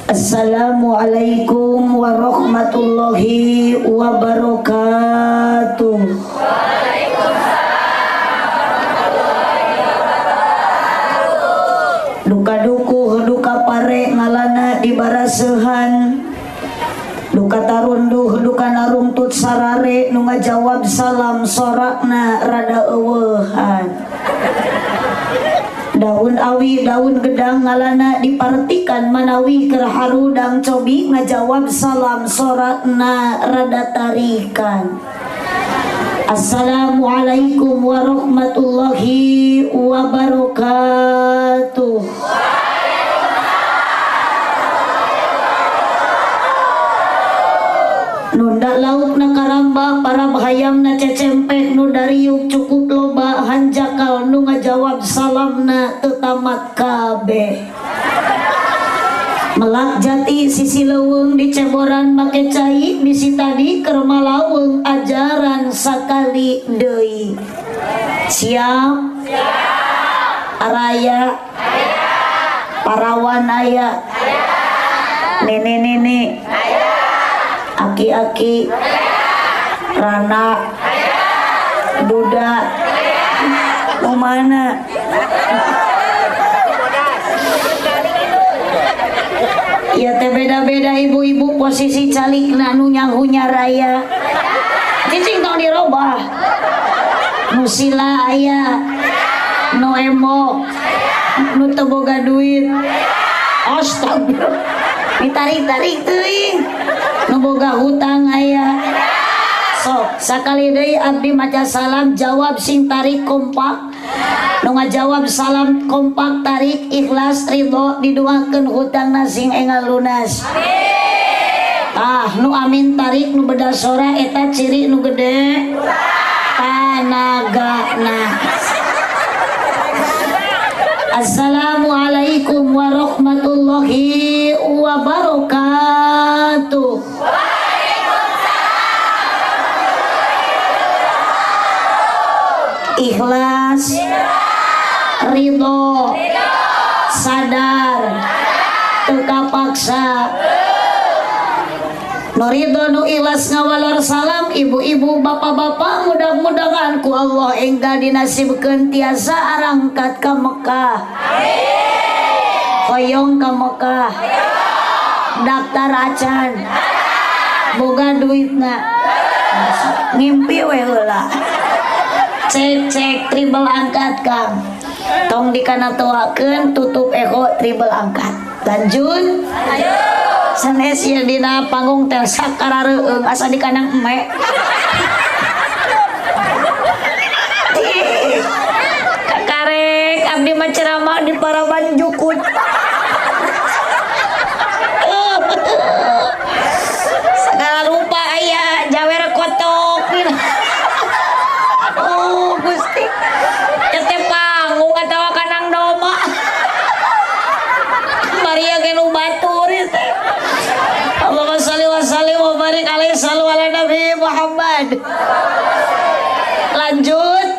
Assalamualaikum warahmatullahi wabarakatuh. Duka dukuh duka pare ngalana di barasehan, duka tarunduh duka narungtut sarare nu ngajawab salam sorakna rada eueuhan. Daun awi daun gedang ngalana dipartikan manawi keur harudang cobi ngajawab salam sorakna rada tarikan. Assalamualaikum warahmatullahi wabarakatuh. Nunda lauk na karamba para hayam na cecempek nu dariuk cukup loba hanjakal nu ngajawab salamna teu tamat kabeh. Melak jati sisi leuweung di ceboran make cai bisi tadi keur malaweung ajaran sakali deui. Siap? Siap. Araya? Aya. Parawan aya? Aya. Nene-nene? Aya. Aki-aki? Aya. Rana? Aya. Duda? Aya. Mau mana? Ya teh beda-beda ibu-ibu posisi calik nu nyanghunya raya. Cicing tong dirobah. Nu sila aya, nu emo, nu teu boga duit. Astagfirullah. Ditarik-tarik teuing. Nu boga hutang aya. Sok sakali deui abdi maca salam jawab sing tarik kompak. Nu ngajawab salam kompak tarik ikhlas ridho didoakeun hutangna sing enggal lunas. Amin. Nu amin tarik nu beda sora eta ciri nu gede tanagana. Assalamualaikum warahmatullahi wabarakatuh. Ikhlas, ridho, sadar, teka paksa. Nu ridho nu ikhlas ngawalor salam ibu-ibu bapak-bapak mudah-mudahan ku Allah enggal dinasibkeun tiasa arangkat ka Mekah. Hoyong ka Mekah. Daftar acan. Boga duitna. Ngimpi we heula. Cek triple angkat Kang. Tong dikanatoakeun tutup ego triple angkat. Lanjut. Sanes ieu dina panggung teh sakarareueung asa dikanang eme. Kakarek abdi mah ceramah di Paraban Jukut. Segala rupa aya jawer kotok. Gusti teh panggung atawa kanang doma Maria kenu batur teh. Allahumma shalli wa sallim wa barik alaihi sallu ala nabi Muhammad. Lanjut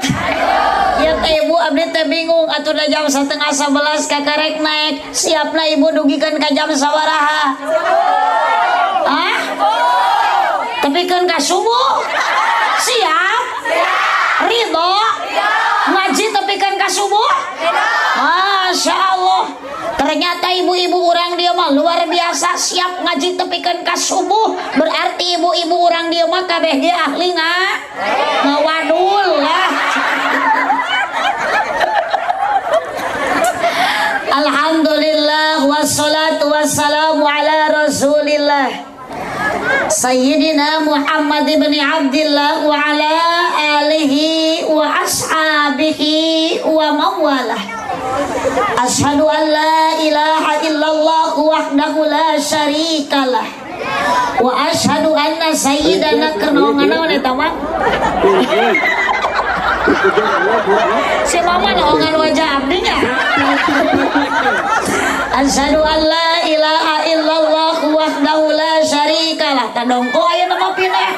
ya teh ibu abdi teh bingung aturna jam 10:30 kakarek naik siapna ibu dugikeun ka jam sabaraha? Hah? Tepikeun ka subuh? Siap? Ridho ngaji tepikan ka subuh. Masya Allah, ternyata ibu-ibu orang dia mah luar biasa siap ngaji tepikan ka subuh. Berarti ibu-ibu orang dia mah kabeh ge ahli ngawadul lah. Alhamdulillah wassalatu wassalamu ala rasulillah Sayyidina Muhammad ibn Abdillah wa ala alihi wa ashabihi wa mawalah. Ashhadu an la ilaha illallah wahdahu la syarikalah wa ashhadu anna sayyidana kernaongan eta mah si mama naongan wajah abdinya. Asyhadu an la ilaha illallah wahdahu la syarikalah. Tadongko aya nama pineh.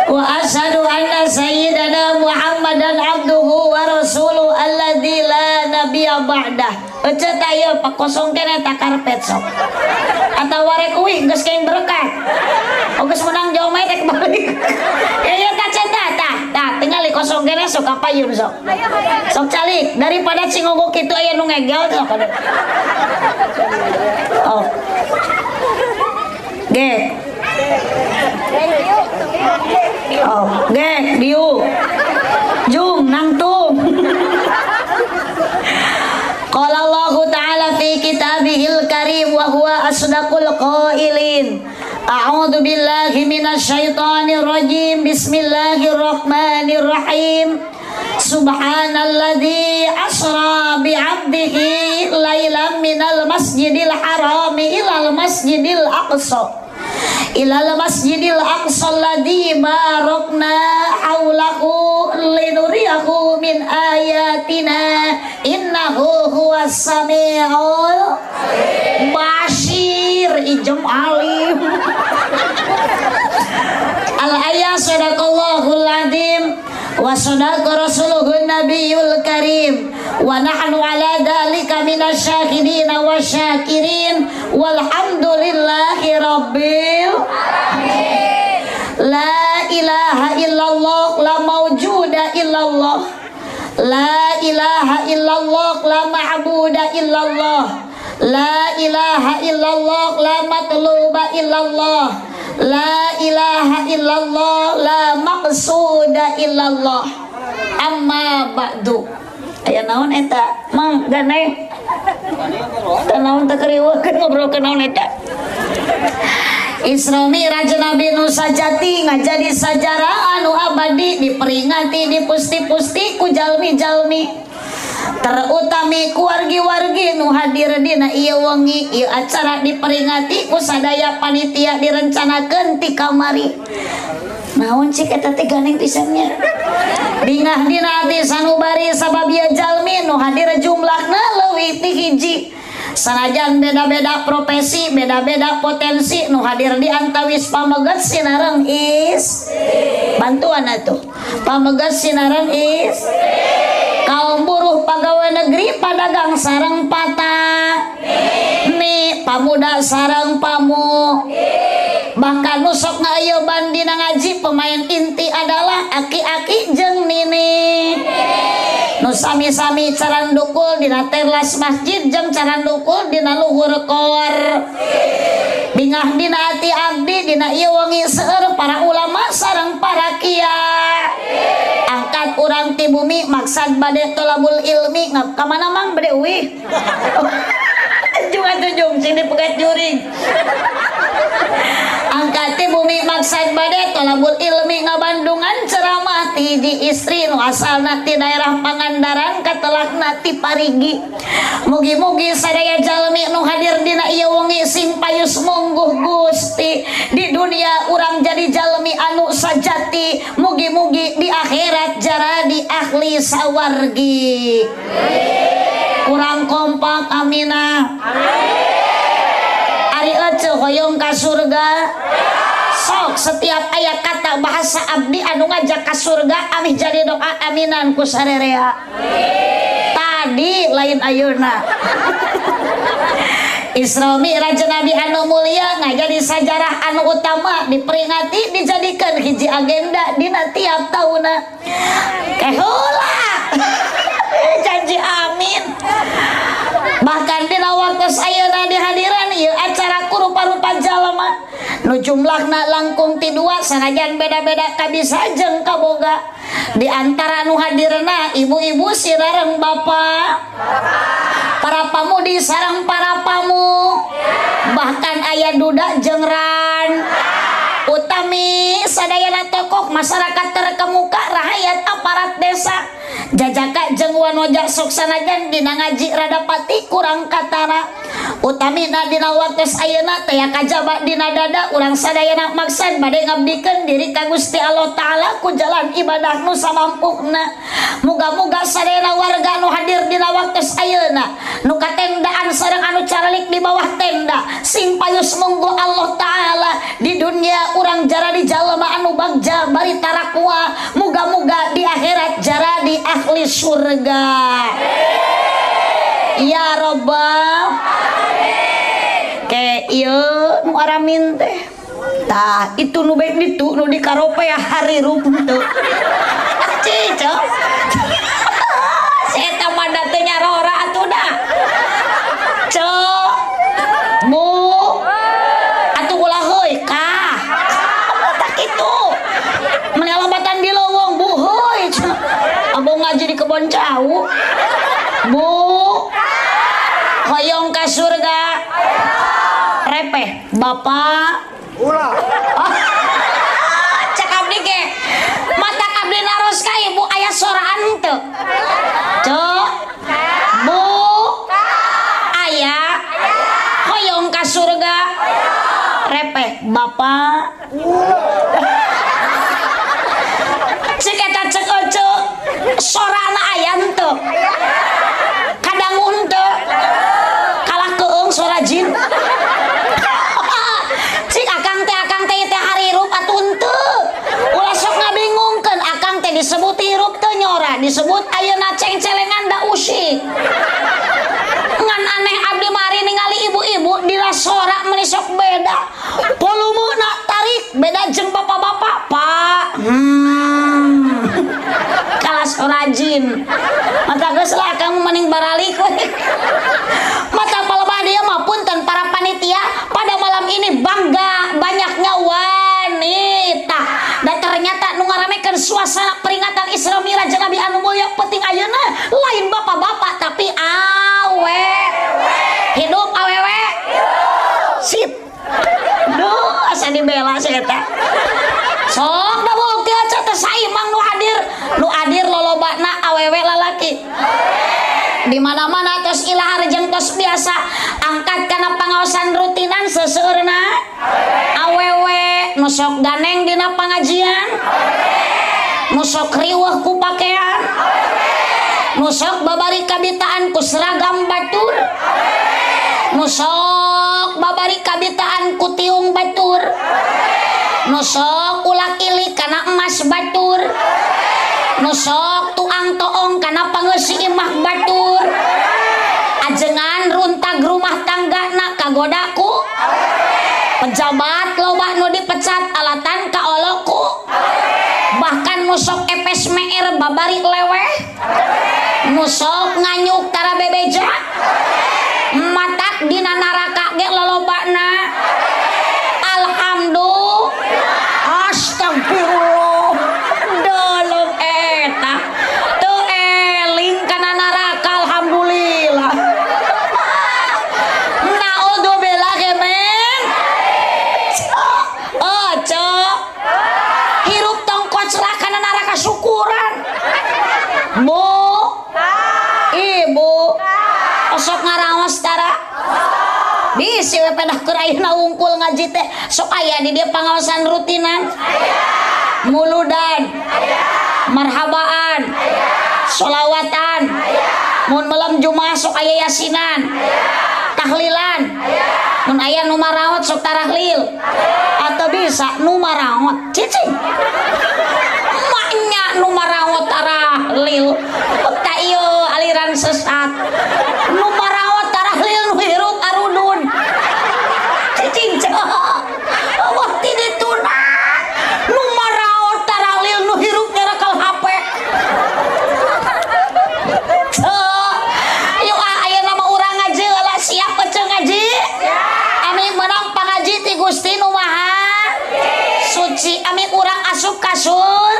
Wa asyhadu anna sayyidana Muhammadan abduhu wa rasuluhu alladzi la nabiyya ba'dah. Ece tayo pak kosong kene tak karpet sok. Atau warek uih geus keng berkat. Oh geus menang jauh mah teh balik. Ya tak centa tah tinggal kosong kene sok kapayun sok. Sok calik daripada cingogok kitu aya nu ngegel sok. Oh. Ge. Oh, ge diu. Jung nangtung. Qala Allah Ta'ala fi kitabihil karim wa huwa asdaqul qailin. A'udzu billahi minasy syaithanir rajim. Bismillahirrahmanirrahim. Subhanalladzi asra bi 'abdihi lailan minal masjidil harami ilal masjidil aqsa. Ilal masjidil aqsa alladzi barakna haulahu linuriyahu min ayatina innahu huwas samiul basir. Ijem alim. Al ayat sadaqallahul adzim wa sadaqa rasuluhun nabiyul karim wa nahnu ala dzalika minasyahidin wa syakirin walhamdulillahi rabbil alamin. La ilaha illallah la mawjuda illallah. La ilaha illallah la ma'buda illallah. La ilaha illallah la matluba illallah. La ilaha illallah la maqsuda illallah. Amma ba'du. Aya naon eta? Mang ganeh. Teu naon teu keriweukeun ngobrolkeun naon eta. Isra Mi'raj Nabi nu sajati ngajadi sajarah anu abadi diperingati dipusti-pusti ku jalmi-jalmi. Terutami ku wargi-wargi nu hadir dina ieu wengi ieu acara diperingati ku sadaya panitia direncanakeun ti kamari. Naon cik eta teh ganeng pisannya. Dingah dina hati sanubari sabab ieu jalmi nu hadir jumlahna leuwih ti hiji. Sanajan beda-beda profesi, beda-beda potensi nu hadir di antawis pamegat sinareng is bantuan atuh. Pamegat sinareng is kaum buruh pegawai negeri padagang sareng patah nih pamuda sareng pamu bahkan nusok ngayoban dina ngaji pemain inti adalah aki-aki jeung nini nu sami-sami carandukul dina teras masjid jeung carandukul dina luhur kor bingah dina hati abdi dina ieu wengi seueur para ulama sareng para kiai angkat urang ti bumi maksad bade tolabul ilmi ngap ka mana mang bade uih jung sing dipegat juring angkat ti bumi maksad bade tolabul ilmi ngabandungan ceramah ti di istri nu asalna ti daerah Pangandaran katelakna ti Parigi. Mugi-mugi sadaya jalmi nu hadir dina ieu wengi sing payus mungguh Gusti di dunia urang jadi jalmi anu sajati, mugi-mugi di akhirat jaradi ahli sawargi. Urang kompak aminah. Ari ece hoyong ka surga. Sok setiap ayat kata bahasa abdi anu ngajak ka surga amih jadi doa aminan ku sarerea. Tadi lain ayeuna. Isra Mi'raj Nabi anu mulia ngajadi sajarah anu utama diperingati dijadikan hiji agenda dina tiap tauna. Keheula. Janji amin. Bahkan dina waktu ayeuna dihadiran ieu acara ku rupa-rupa jalma nu jumlahna langkung ti dua sanajan beda-beda kabisa jeung kaboga. Di antara nu hadirna ibu-ibu sareng bapak, para pamudi sareng para pamu, bahkan aya duda jeung ran. Utami sadayana tokoh masyarakat terkemuka rakyat aparat desa jajaka jeung wanoja sok sanajan dina ngaji rada pati kurang katara utamina dina waktos ayeuna teh kajaba dina dada urang sadayana maksad bade ngabdikeun diri ka Gusti Allah Ta'ala ku jalan ibadah nu samampuna. Muga-muga sadayana warga nu hadir dina waktos ayeuna nu katendaan sareng anu caralik di bawah tenda sing payus munggu Allah Ta'ala di dunia urang jara di jalma anu bagja bari tarakwa, muga-muga di akhirat jara di ahli surga. Ya Rabbal ke ieu nu aramin teh tah itu nu baik ditu nu dikarope ya hari rup teu cicok saya tamada teh nyarora atuh dah cok bu atuh ulah heuy kah tak kitu menelambatan di lowong bu heuy abang ngaji di kebon jauh bu hoyong ka surga repeh bapak ulah cek abdi ge mata abdi naros ka ibu aya soraan teu cek bu aya hoyong ka surga repeh bapak cek eta cek ece sorana aya henteu kadangun teu kalah keung sora jin cik akang teh hari hirup atuh henteu ulah sok ngabingungkeun akang teh disebut hirup teu nyora disebut ayeuna ceng-celengan da usik ngan aneh abdi mari ningali ibu-ibu dina sora meuni sok beda volumena tarik beda jeung bapak-bapak pak kalas rajin mata geus lah kamu mending baralik mata palebah dia mah punten para panitia pada malam ini bangga banyaknya wanita dan ternyata nu ngaramekeun suasana peringatan Isra Miraj Nabi anu mulya penting ayeuna lain bapak-bapak tapi awe hidup awewe sip duh asa dibela si eta sok da bukti aja teh saimang nu hadir lolobana awewe lalaki di mana-mana tos ilah harejeng tos biasa angkat kana pangaosan rutinan seseueurna awewe nu sok ganeng dina pangajian nu sok riweuh ku pakean nu sok babari kabitaan ku seragam batur nu sok babari kabitaan ku tiung batur nu sok ulah kilik kana emas batur nu sok tuang toong kana pangeusi imah batur ajengan runtag rumah tanggana kagodaku pejabat loba nu dipecat alatan kaoloku bahkan nu sok epes meer babari leweh nu sok nganyuk tara bebeja matak dina naraka ge lolobana alhamdulillah astagfirullah dolong eta teu eling kana neraka alhamdulillah naudzubillah kemen cok hirup tongkot serah kana neraka syukuran bu ibu sok ngaraos tara bisi we pedah keur ayeuna wungkul ngaji teh sok aya di dieu pangaosan rutinan muludan marhabaan sholawatan mun malam jumaah sok aya yasinan tahlilan mun aya nu maraot sok tarahlil atau bisa nu maraot cicing maknya nu maraot tarahlil ta ieu aliran sesat nu maraot tarahlil nu hirup arudun cicing waktu dituna nu maraot tarahlil nu hirup nyerekal HP yuk aya nama urang ngaji lah siap ece ngaji ami menang pangaji ti Gusti nu Maha Suci ami urang asup kasur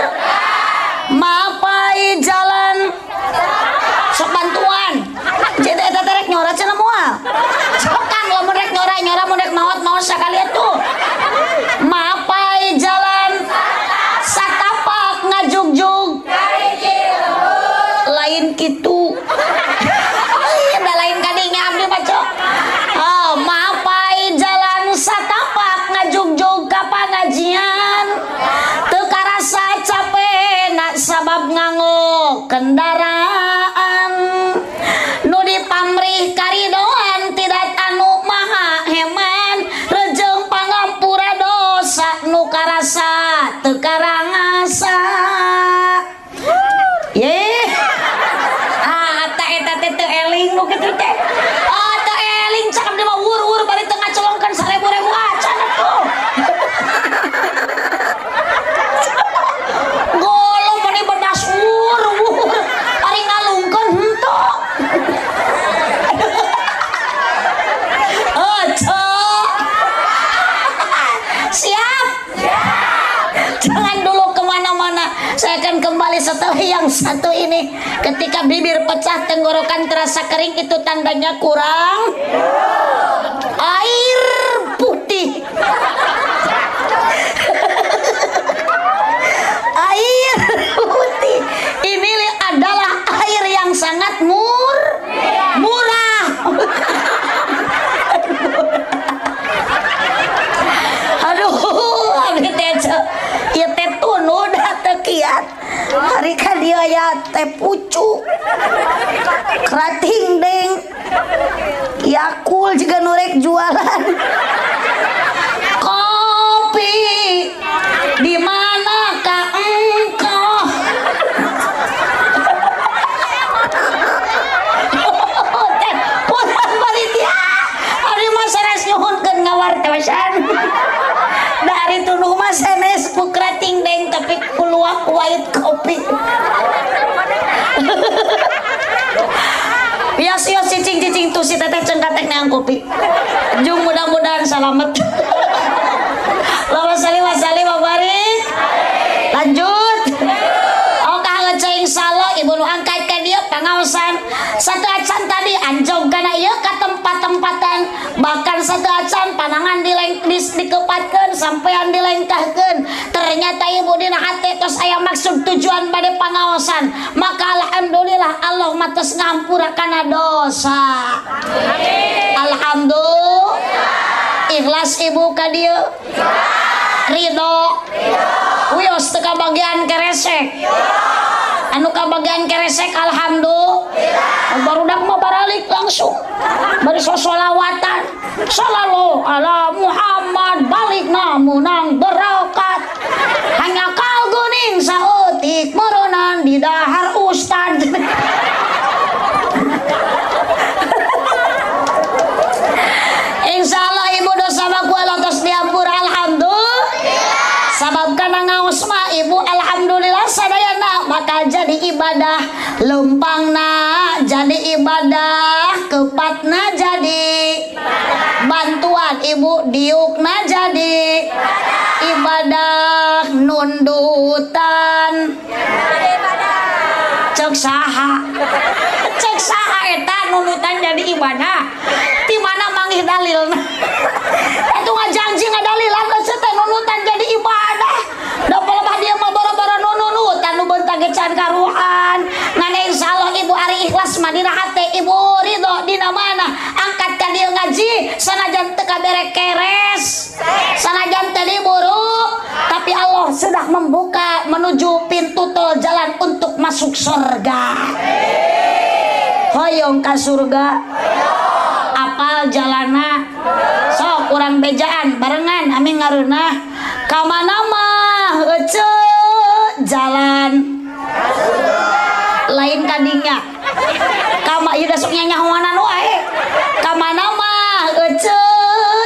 mapai jalan sok bantuan jadi eta terek nyora cenah moal sok kang lamun rek nyora mun rek maot sakali atuh mapai jalan satapak ngajugjug lain kitu da lain kadinya abdi baca mapai jalan satapak ngajugjug ka pangajian teu karasa capek nak sabab nganggo kendaraan nu dipamrih karidoan tidak anu maha heman rejeng pangampura dosa nu karasa teu karangasa ye eta teh teu eling nu goblok gitu teh. Teu eling cakap dia mah wur-wur bari teu ngacolongkeun 1000 acan atuh. Golong pada bedas wur-wur bari ngalungkeun henteu. Siap? Jangan dulu kemana-mana. Saya akan kembali setelah yang satu ini. Ketika bibir pecah, tenggorokan terasa kering, itu tandanya kurang air putih. Air putih ini adalah air yang sangat murah. Aduh, abdi teh ieu teh tunu da teu kiat. Hari ka dieu aya teh pucuk. Kerating deng. Yakul juga norek jualan. Kopi di manakah engkau? Pulang balik dia. Ari mah sanes nyuhunkeun ngawartosan. Dari tunuh mah sanes pukrating deng tapi kuluak white kopi. Bias-bias cicing-cicing tuh si teteh cengkatek neang kopi. Jung mudah-mudahan selamat. Allahumma shalli wa sallim wa barik. Lanjut. Cing salah ibu nu angkat ke dia pangaosan satu acan tadi anjog kana ieu ka tempat-tempatan bahkan satu acan panangan dikepatkeun sampean dilengkahkeun ternyata ibu dina hate tos aya maksud tujuan bade pangaosan maka alhamdulillah Allah mah tos ngampura kana dosa. Alhamdulillah. Ikhlas ibu ka dieu. Ridho. Wios teu kabagian keresek. Anu kabagian keresek alhamdulillah. Barudak mah baralik langsung. Bari solawatan. Sallallahu ala Muhammad balik namunang berangkat. Hanya kal guning saeutik meureunan di dahar ustad. Insyaallah ibu dosa baku tos diampur alhamdulillah. Sabab kana ngaos mah ibu alhamdulillah sadayana bakal jadi ibadah lempangna jadi ibadah kepatna jadi bantuan ibu diukna jadi ibadah nundutan cek saha eta nundutan jadi ibadah di mana manggih dalilna itu ngajanji ngadalilan geus teh nunutan jadi ibadah da palebah dia mah bara-bara nunutan nu bentak gecan karuhan ngana insyaallah ibu ari ikhlas mah dina hate ibu ridho dina mana angkat ka dieu ngaji sanajan teu kabere keres sanajan teu diburu tapi Allah sudah membuka menuju pintu tol jalan untuk masuk surga. Hoyong ka surga. Apal jalana sok kurang bejaan barengan amin ngareunah ka mana mah jalan lain kadinya ka mah ieu sok nyanyahoanan wae ka mana mah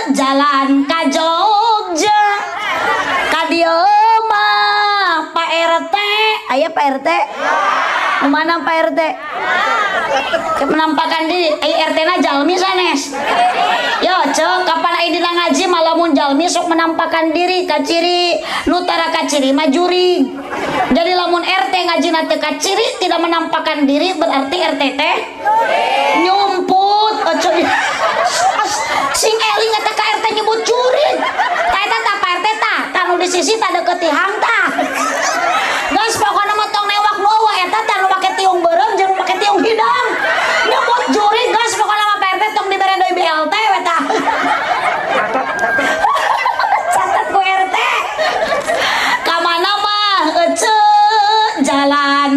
jalan ka Jogja ka dieu mah Pak RT aya Pak RT mana Pak RT menampakan diri RT na jalmi sanes yo cek kapan ai dina ngaji malamun jalmi sok menampakan diri kaciri nutara kaciri majuri jadi lamun RT ngaji na teu kaciri tidak menampakan diri berarti RT teh nyumput sing eling eta ka RT nyebut curi ta eta ta Pak RT ta kanu di sisi ta deukeut tihang ta geus pokona mah tong newak nu eta teh nu make tiung beureum jeung make tiung hidang nyebut juri geus pokona mah Pak RT tong dibere deui BLT we tah catat ku RT ka mana mah jalan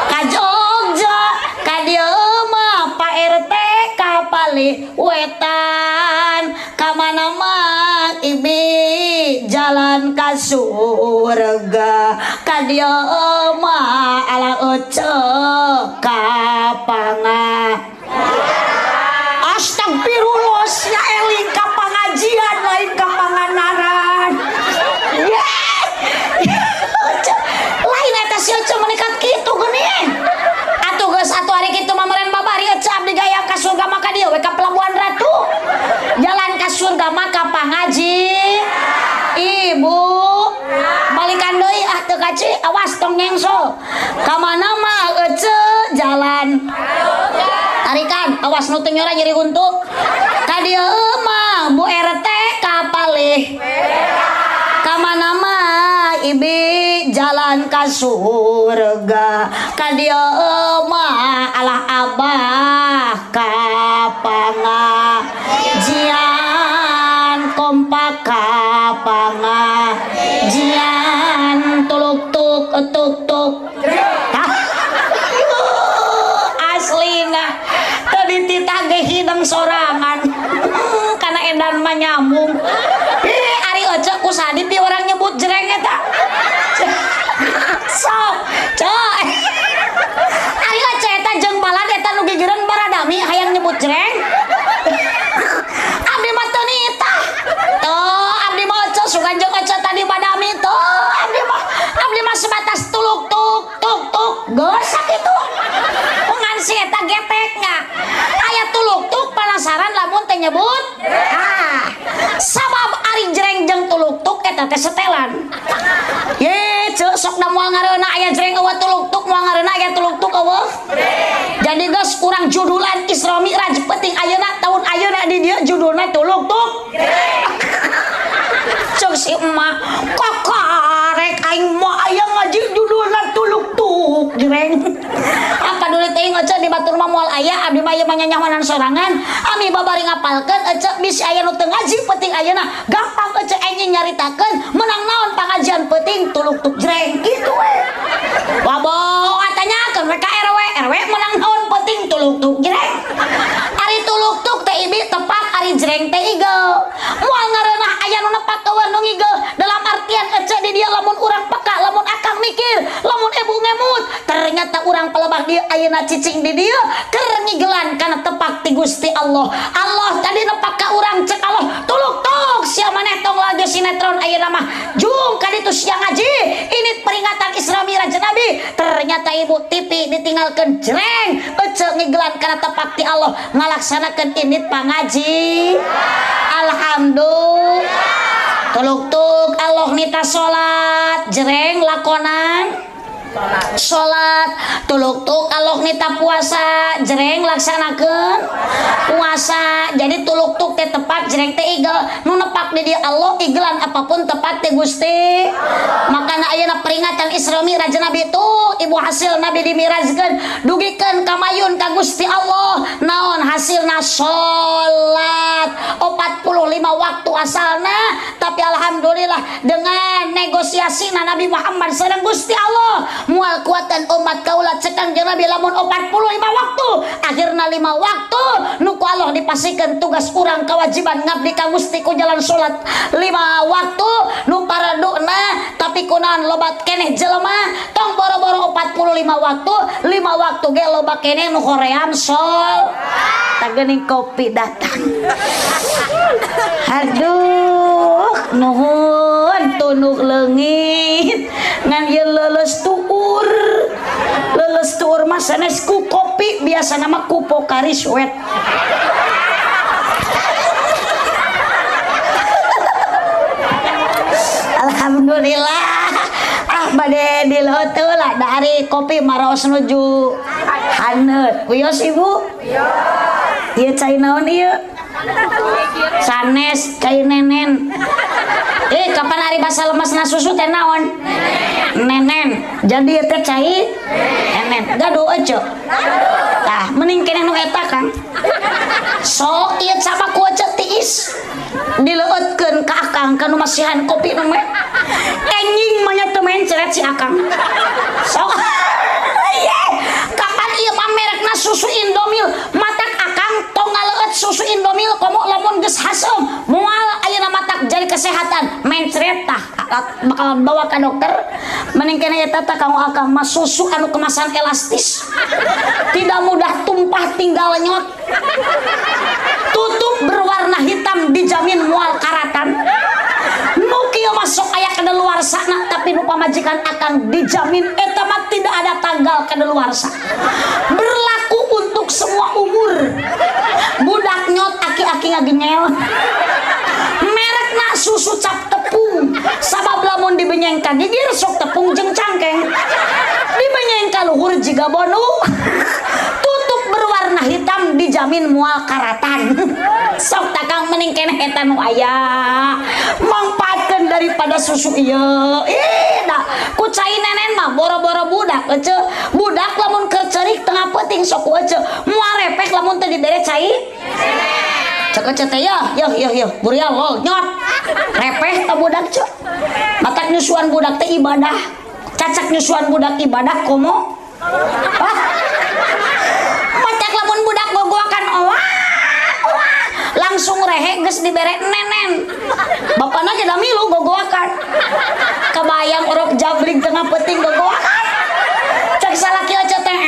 ka Jogja ka dieu mah Pak RT ka palih wetan ka mana mah ibi jalan ka surga ka dieu mah ala ka pangah Kamana mah jalan tarikan awas nu teu nyora nyeri untuk ka dieu mah Bu RT kapalih kamana mah ibi jalan ka surga ka dieu mah alah abah ka pangajian kompak ka pangajian tuluk tuk aslina tadi titah ge hidang sorangan karena edan mah nyambung ari ece ku sadit di orang nyebut jreng eta sok coy ari ece eta jeung balad eta nu gigireun baradami hayang nyebut jreng abdi mah teu nitah tuh abdi mah ece sugan jeung ece tadi badami tuh abdi mah sebatas tuluk geus sakitu ngan si eta geteknya aya tuluk penasaran lamun teh nyebut sabab ari jreng jeung tuluk eta teh setelan ye ceuk sok da moal ngareuna aya jreng eueuh tuluk moal ngareuna aya tuluk eueuh jadi geus kurang judulan Isra Mi'raj penting ayeuna tahun ayeuna di dieu judulna tuluk ceuk si emak kakarek aing mah aya ngaji judulna tuluk jreng apa dulu teuing ece di batur mah moal aya abdi mah ieu mah nyanyawanan sorangan ami babari ngapalkeun ece bisi aya nu teu ngaji penting ayeuna gampang ece enyi nyaritakeun menang naon pangajian penting tuluk jreng kitu we wabo atanyakeun we ka RW menang naon penting tuluk jreng ari tuluk teh ibi tepat ari jreng teh igel moal ngareunah aya nu nepak eueuh nu ngigel dalam artian ece di dieu lamun urang peka lamun akang mikir lamun ibu ngemut ternyata urang pelebah dia ayeuna cicing di dia keur ngigelan kana tepak ti Gusti Allah tadi nepak ka urang cek Allah tuluk sia maneh tong lagi sinetron ayeuna mah jung ka ditu sia ngaji ini peringatan Isra Mi'raj Nabi ternyata ibu TV ditinggalkeun jreng ece ngigelan kana tepak ti Allah ngalaksanakeun init pangaji alhamdulillah tuluk Allah nita salat jreng lakonan salat tuluk Allah nita puasa jreng laksanakeun puasa jadi tuluk teh tepat jreng teh igel nu nepak di dieu Allah igelan apapun tepat teh Gusti makana ayeuna peringatan Isra Mi'raj Nabi tuh ibu hasil Nabi dimirajkeun dugikeun kamayun ka Gusti Allah naon hasilna salat 45 waktu asalna tapi alhamdulillah dengan negosiasina Nabi Muhammad sareng Gusti Allah mual kuatan umat kaulah cekang jeung Nabi lamun 45 waktu akhirna 5 waktu nu ku Allah dipasikeun tugas urang kewajiban ngabdi ka Gusti ku jalan salat 5 waktu nu paraduna tapi kunaon lobat keneh jelema tong boro-boro 45 waktu 5 waktu ge loba keneh nu hoream sol tageuning kopi datang aduh nuhun tunuk leungit ngan ieu leuleus tuur mah sanes ku kopi biasa nama ku Pocari Sweat alhamdulillah bade dilotu lah dari kopi maros nuju haneut kuyos ibu ieu cai naon ieu sanes cai nenen kapan hari basa lemasna susu teh naon nenen jadi teh cai nenen gaduh ece tah mending keneh nu eta kan sok ieu sama ku ece tiis dileueutkeun ka akang ka nu masihan kopi nu meh enjing mah nya teu mencret si akang sok kapan ieu mah merekna susu Indomil matak akang tong ngaleut susu Indomil komo lamun geus hasem moal ayeuna matak jadi kesehatan mencret tah bakal bawa ka dokter mending keneh eta tah kanggo akang mah susu anu kemasan elastis tidak mudah tumpah tinggal nyot tutup berwarna hitam dijamin moal karatan nu kieu masuk aya kadaluarsana tapi nu pamajikan akang dijamin eta mah tidak ada tanggal kadaluarsa berlaku untuk semua umur budak nyot aki-aki ngagenyel merekna susu cap tepung sabab lamun dibenyeng ka gigir sok tepung jeung cangkeng dibenyeng ka siga bonu tutup berwarna hitam dijamin mual karatan. Sok takang mending keneh eta nu aya mangpaatkeun daripada susu ieu. Da ku cai nenen mah boro-boro budak ece budak lamun keur ceurik tengah peuting sok ku ece moal repek lamun teu dibere cai cek ece teh yo burial lol nyot repeh ta budak cek matak nyusuan budak teh ibadah cacak nyusuan budak ibadah komo matak lamun budak gogoakan langsung rehe geus dibere nenen bapana ge da milu gogoakan kebayang orok jabring tengah peuting gogoakan cek salaki aja teh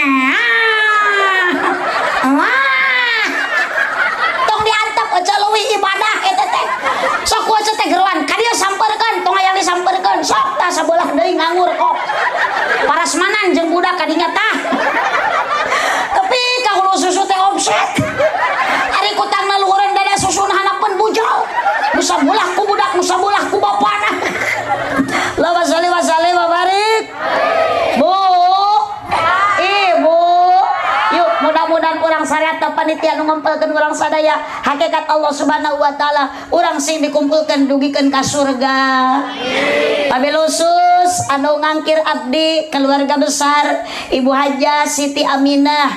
tong diantep aja leuwih ibadah eta teh sok ku aja teh geruan ka dieu sampeurkeun tong aya disampeurkeun sok tah sabelah deui nganggur kok parasmanan jeung budak ka dinya tah tapi ka hulu susu teh omset ari kutangna luhureun dada susuna hanapeun bujal bisa bulah ku budak bisa bulah ku bapana la wasali wa barik bu ibu yuk mudah-mudahan urang syariat da panitia nu ngumpulkeun urang sadaya hakikat Allah Subhanahu wa taala urang sing dikumpulkeun dugikeun ka surga pabelusus anu ngangkir abdi keluarga besar Ibu Haja Siti Aminah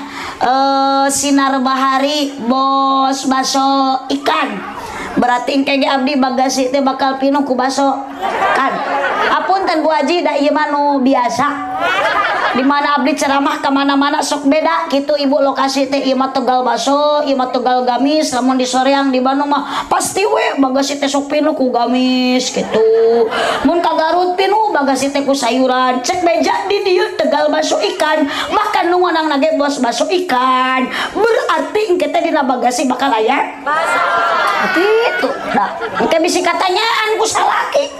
Sinar Bahari bos baso ikan berarti kayaknya abdi bagasi teh bakal pinu ku baso kan apunten Bu Haji da ieu mah nu biasa di mana abdi ceramah ka mana-mana sok beda kitu ibu lokasi teh ieu mah Tegal baso ieu mah Tegal gamis lamun di soreang di Bandung mah pasti we bagasi teh sok pinu ku gamis kitu mun ka Garut pinu bagasi teh ku sayuran cek beja di dieu Tegal baso ikan bahkan nu ngonang nage bos baso ikan berarti engke teh dina bagasi bakal aya itu dah engke bisi katanyaan ku salaki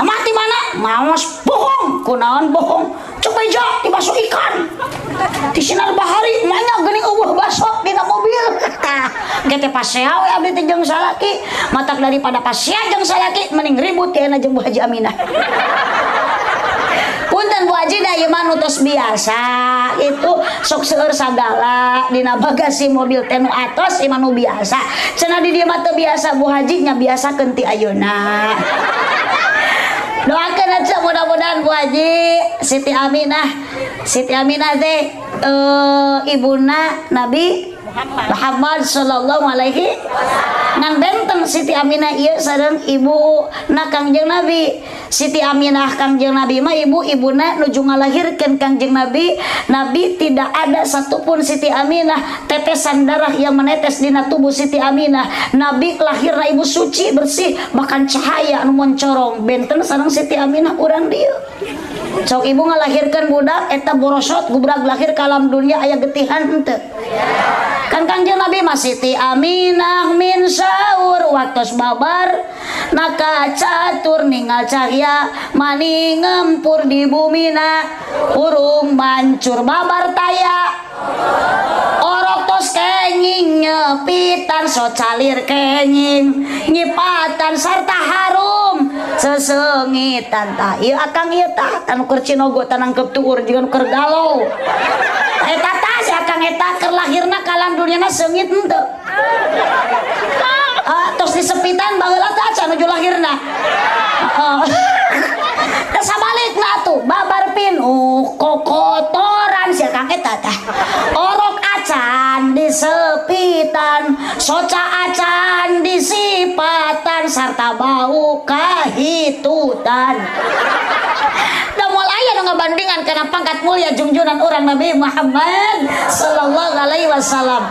mati mana maos bohong kunaon bohong cek beja di baso ikan di Sinar Bahari manya geuning eueuh baso dina mobil engke teh pasea we abdi teh jeung salaki matak daripada pasea jeung salaki mending ribut teh jeung Bu Haji Aminah punten Bu Haji da ieu mah nu tos biasa itu sok seueur sagala dina bagasi mobil teh nu atos ieu mah nu biasa cenah di dieu mah teu biasa Bu Haji nya biasakeun ti ayeuna doakeun aja mudah-mudahan Bu Haji Siti Aminah teh ibuna Nabi Muhammad sallallahu alaihi ngan benten Siti Aminah ieu sareng ibu na Kangjeng Nabi Siti Aminah Kangjeng Nabi mah ibuna nuju ngalahirkeun Kangjeng Nabi tidak ada satupun Siti Aminah tetesan darah yang menetes dina tubuh Siti Aminah Nabi lahirna ibu suci bersih bahkan cahaya anu moncorong benten sareng Siti Aminah urang dieu sok ibu ngalahirkeun budak eta borosot gubrag lahir ka alam dunia aya getihan henteu kan Kangjeng Nabi mah Siti Aminah min saur waktos babar naka catur ningal cahya mani ngempur di bumina urung mancur babar taya orok tos kenging nyepitan so calir kenging nyipatan sarta harum sesengitan tah ieu akang ieu tah anu keur cinogo tanangkep tuur jeung keur galau eta tah si akang eta keur lahirna ka alam duniana seungit henteu tos disepitan baheula tah can nuju lahirna da sabalikna atuh babar pinuh kokotoran si akang eta tah orok acan disepitan soca acan disipatan sarta bau kahitutan da moal aya nu ngabandingan kana pangkat mulia junjunan urang Nabi Muhammad sallallahu alaihi wasallam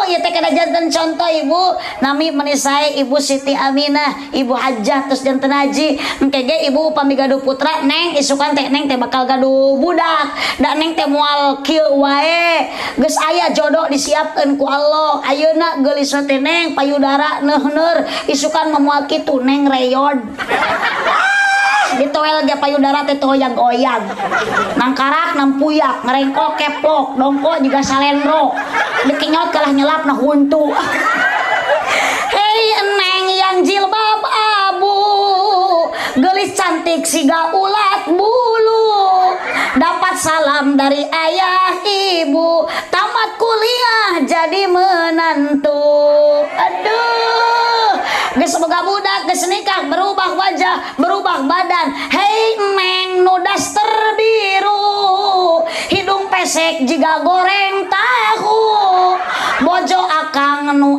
ieu teh kana janten contoh ibu nami menisai ibu Siti Aminah ibu Hajah terus janten haji engke ge ibu upami gaduh putra neng isukan teh neng teh bakal gaduh budak da neng teh moal kieu wae geus aya jodoh disiapkeun ku Allah ayeuna geulis teh neng payudara neuheur isukan moal kitu neng reyod ditoel ge payudara teh toyag-oyag nangkarak nampuyak ngarengkok keplok dongko juga salendro dikinyot kalah nyelap nah huntu hei eneng yang jilbab abu gelis cantik siga ulat bulu dapat dapat salam dari ayah ibu, tamat kuliah jadi menantu. Aduh, geus boga budak geus nikah berubah wajah berubah badan. Hei meng nu daster biru, hidung pesek jiga goreng tahu, bojo akang nu